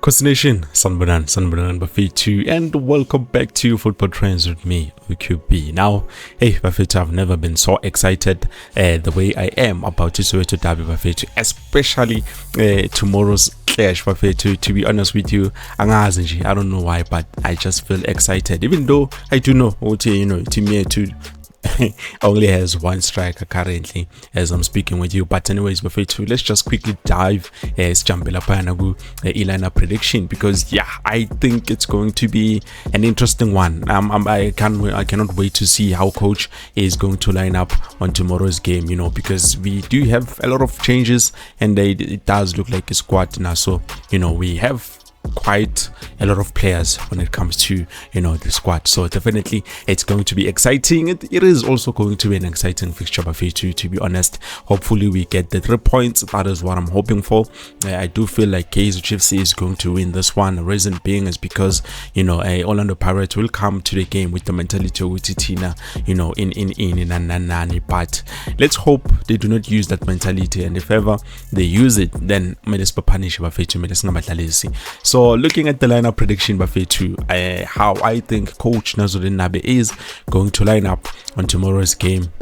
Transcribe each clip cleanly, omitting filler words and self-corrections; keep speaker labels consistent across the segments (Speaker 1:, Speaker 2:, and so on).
Speaker 1: Nation, Sanbanan Bafetu, and welcome back to Football Trends with me, QB. Now, hey, Bafetu, I've never been so excited the way I am about to Soweto Derby Bafetu, especially tomorrow's clash Bafetu. To be honest with you, I don't know why, but I just feel excited, even though I do know, team here to only has one striker currently as I'm speaking with you. But anyways, before to let's just quickly dive jump Ilana prediction, because I think it's going to be an interesting one. I cannot wait to see how coach is going to line up on tomorrow's game, because we do have a lot of changes and it does look like a squad now. So we have quite a lot of players when it comes to the squad, so definitely it's going to be exciting. It is also going to be an exciting fixture buffet to be honest. Hopefully we get the 3 points. That is what I'm hoping for. I do feel like Kaizer Chiefs is going to win this one. The reason being is because Orlando Pirates will come to the game with the mentality of Titina in, but let's hope they do not use that mentality, and if ever they use it, then punish buffet. So looking at the lineup prediction buffet how I think Coach Nazuddin Nabe is going to line up on tomorrow's game.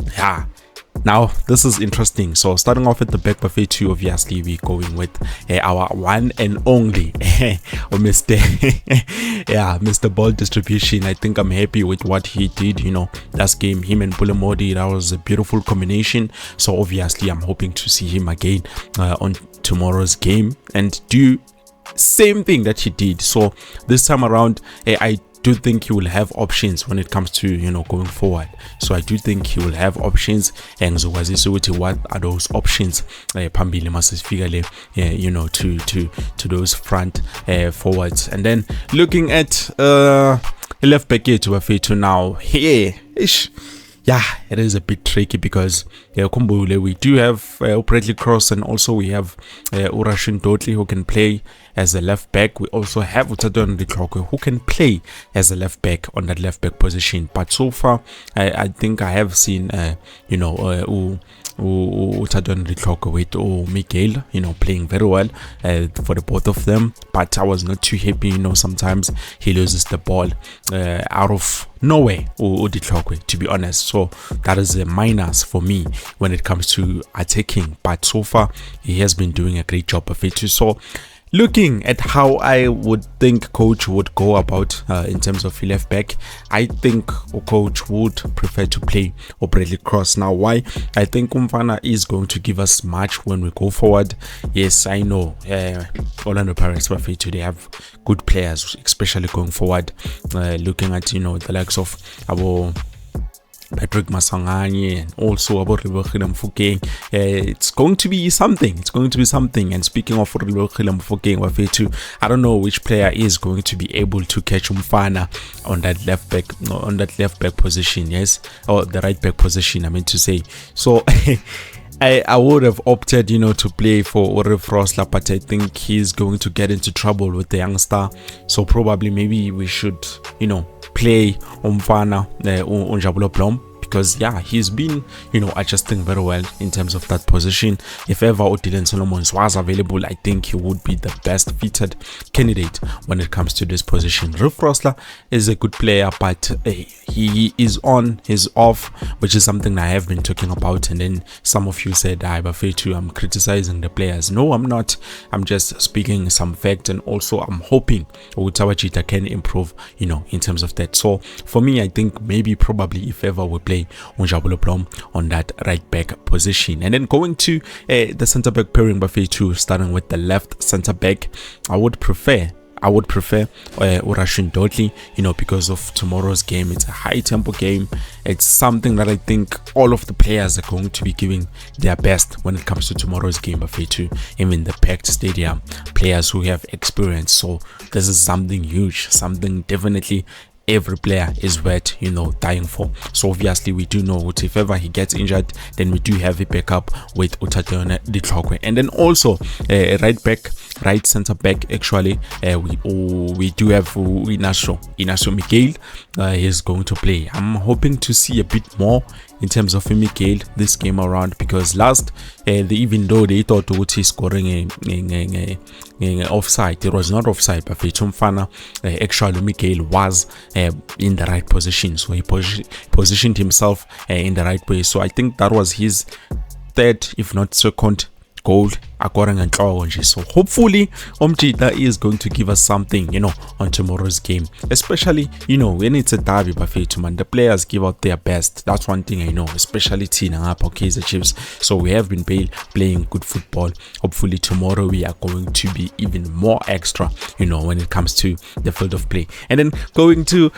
Speaker 1: Now this is interesting. So starting off at the back buffet obviously we're going with our one and only Mr. Ball distribution. I think I'm happy with what he did. Last game, him and Bulamodi, that was a beautiful combination. So obviously I'm hoping to see him again on tomorrow's game and do same thing that he did. So this time around, I do think he will have options when it comes to going forward. So I do think he will have options, and what are those options pambili masifika to those front forwards. And then looking at left back here to now here it is a bit tricky because we do have Bradley Cross, and also we have Urashin Dotli who can play as a left back. We also have Utadon Ritlokwe who can play as a left back on that left back position. But so far, I think I have seen Utadon Ritlokwe with Miguel, playing very well for the both of them. But I was not too happy. Sometimes he loses the ball out of nowhere, to be honest. So that is a minus for me when it comes to attacking. But so far, he has been doing a great job of it too. So looking at how I would think coach would go about in terms of left back, I think coach would prefer to play Bradley Cross. Now, why? I think Umfana is going to give us much when we go forward. Yes, I know Orlando Pirates they have good players, especially going forward. Looking at the likes of our Patrick Masangani and also about Ribokhile Mofokeng, it's going to be something. And speaking of Ribokhile Mofokeng, I don't know which player is going to be able to catch Umfana on that left back position, yes, or the right back position, I meant to say. So I would have opted, to play for Ore Frosla, but I think he's going to get into trouble with the youngster. So probably maybe we should, play Umfana Unjabulo Plum, because he's been adjusting very well in terms of that position. If ever Dylan Solomons was available, I think he would be the best fitted candidate when it comes to this position. Ruf Rosler is a good player, but he is on, he's off, which is something I have been talking about. And then some of you said I'm criticizing the players. No, I'm not. I'm just speaking some facts, and also I'm hoping Utawachita can improve in terms of that. So for me, I think probably if ever we play Unjabulo Plum on that right back position. And then going to the centre back pairing buffet starting with the left centre back, I would prefer Urashin Dotli, because of tomorrow's game. It's a high tempo game. It's something that I think all of the players are going to be giving their best when it comes to tomorrow's game buffet even the packed stadium, players who have experience. So this is something huge, something definitely every player is worth dying for. So obviously we do know that if ever he gets injured, then we do have a backup with Utadone Ditlokwe. And then also right center back, actually we do have Inacio Miguel. He's going to play. I'm hoping to see a bit more in terms of Miguel this game around, because last even though they thought he's scoring a offside, it was not offside, but Fana actually Miguel was in the right position, so he positioned himself in the right way. So I think that was his third, if not second, goal. So hopefully Umjita is going to give us something, on tomorrow's game, especially when it's a derby. Man, the players give out their best. That's one thing I know, especially Tina Kaizer Chiefs. So we have been playing good football. Hopefully tomorrow we are going to be even more extra, when it comes to the field of play. And then going to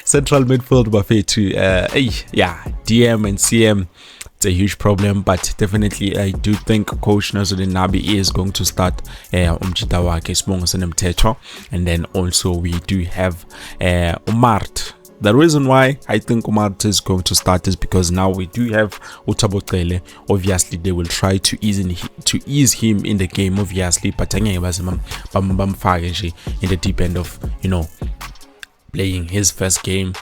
Speaker 1: central midfield buffet to DM and CM. It's a huge problem, but definitely I do think Coach Nazarudin Nabi is going to start Umjita wake Sibongo Senemthetho, and then also we do have Umart. The reason why I think Umart is going to start is because now we do have Utaboqele. Obviously they will try to ease him in the game, obviously, but in the deep end of playing his first game.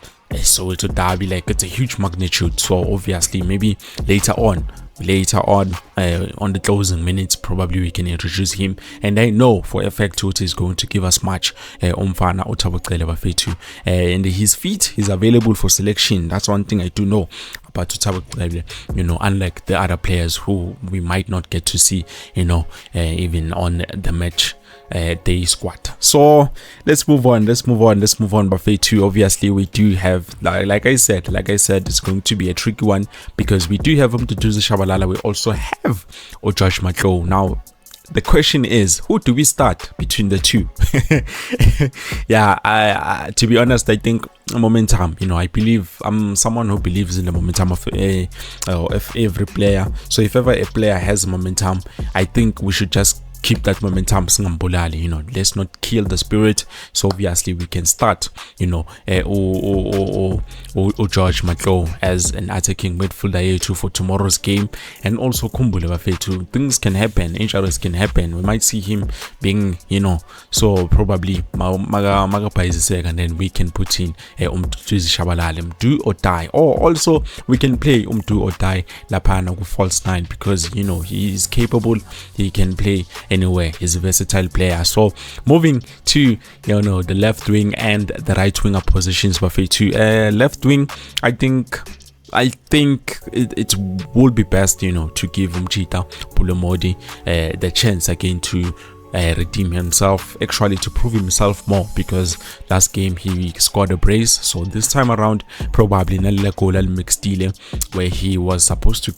Speaker 1: So it's a derby, like it's a huge magnitude. So obviously maybe later on the closing minutes probably we can introduce him, and I know for a fact Tutu is going to give us much. Umfana Utaboqele Bafethu, and his feet is available for selection. That's one thing I do know about Utaboqele, unlike the other players who we might not get to see, even on the match day squad. So let's move on Buffet 2. Obviously we do have, like I said, it's going to be a tricky one because we do have Mduduzi Shabalala. We also have Josh Matlo. Now the question is, who do we start between the two? I to be honest, I think momentum, I believe I'm someone who believes in the momentum of every player. So if ever a player has momentum, I think we should just keep that momentum. Let's not kill the spirit. So obviously we can start George Matlo as an attacking midfielder for tomorrow's game. And also Kumbule Bafethu, things can happen, injuries can happen. We might see him being so probably and then we can put in Shabalala, do or die, or also we can play do or die Lapana with false 9 because he is capable, he can play anywhere. He's a versatile player. So moving to the left wing and the right winger positions, Buffet to left wing, I think it would be best to give Umjita Pulomodi the chance again to redeem himself, actually to prove himself more, because last game he scored a brace. So this time around probably where he was supposed to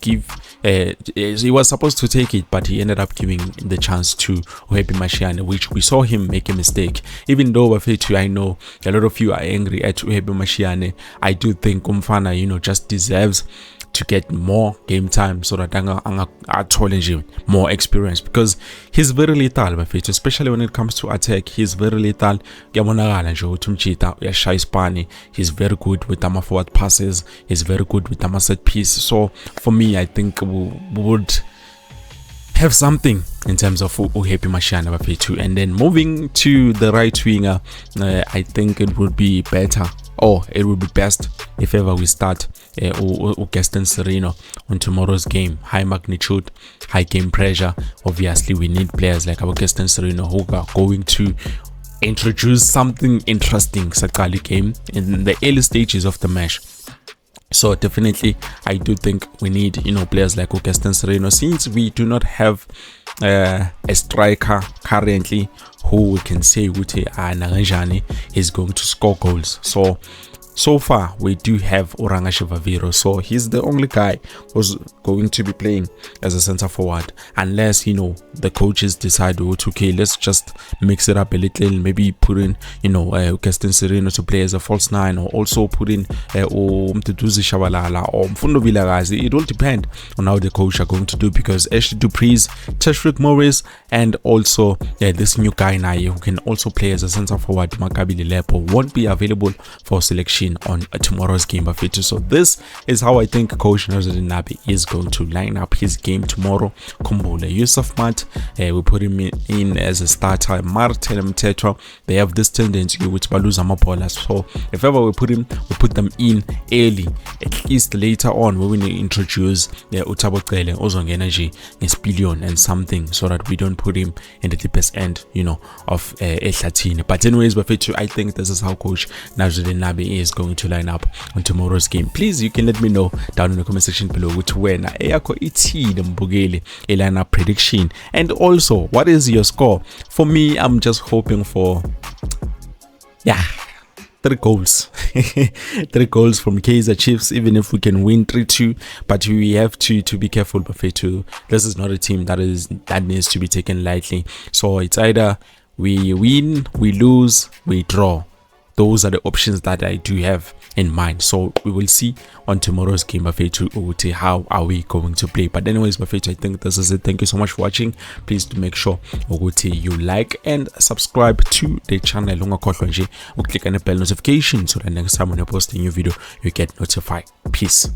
Speaker 1: take it, but he ended up giving the chance to Uhebi Mashiane, which we saw him make a mistake. Even though I know a lot of you are angry at Uhebi Mashiane, I do think Umfana just deserves to get more game time so that I challenge him more experience, because he's very lethal, especially when it comes to attack. He's very lethal. He's very good with forward passes. He's very good with set piece. So for me, I think we would have something in terms of Uhebi Mashiane Bafethu. And then moving to the right winger, I think it would be better, or it would be best if ever we start Gaston Sereno on tomorrow's game. High magnitude, high game pressure. Obviously we need players like our Gaston Sereno who are going to introduce something interesting Sakali game in the early stages of the match. So definitely I do think we need players like Gaston Sereno, since we do not have a striker currently who we can say Naranjani is going to score goals. So far we do have Oranga Shivaviro, so he's the only guy who's going to be playing as a center forward, unless the coaches decide okay, let's just mix it up a little, maybe put in Gaston Sereno to play as a false 9, or also put in Mduduzi Shabalala or Mfundo Vilagazi. It will depend on how the coach are going to do, because Ashley Dupree's, Tashfriq Morris, and also this new guy Naye, who can also play as a center forward, Maccabi Lepo, won't be available for selection. in on tomorrow's game bafethu. So this is how I think Coach Nazarene Nabi is going to line up his game tomorrow. Kumbula Yusuf Mat, we put him in as a starter. Martin Mtetwa, they have this tendency which baluza amabola. So if ever we put them in early, at least later on when we introduce Utabo Kele, Ozong Energy, Spillion and something, so that we don't put him in the deepest end, of Eslatine. But anyways, I think this is how Coach Nazarene Nabi is going to line up on tomorrow's game. Please, you can let me know down in the comment section below which when Eyako iti the Mbugele a lineup prediction, and also what is your score. For me, I'm just hoping for 3 goals 3 goals from Kaizer Chiefs, even if we can win 3-2, but we have to be careful. This is not a team that needs to be taken lightly. So it's either we win, we lose, we draw. Those are the options that I do have in mind. So we will see on tomorrow's game bafethu how are we going to play. But anyways bafethu, I think this is it. Thank you so much for watching. Please do make sure you like and subscribe to the channel. Click on the bell notification so that next time when I post a new video you get notified. Peace.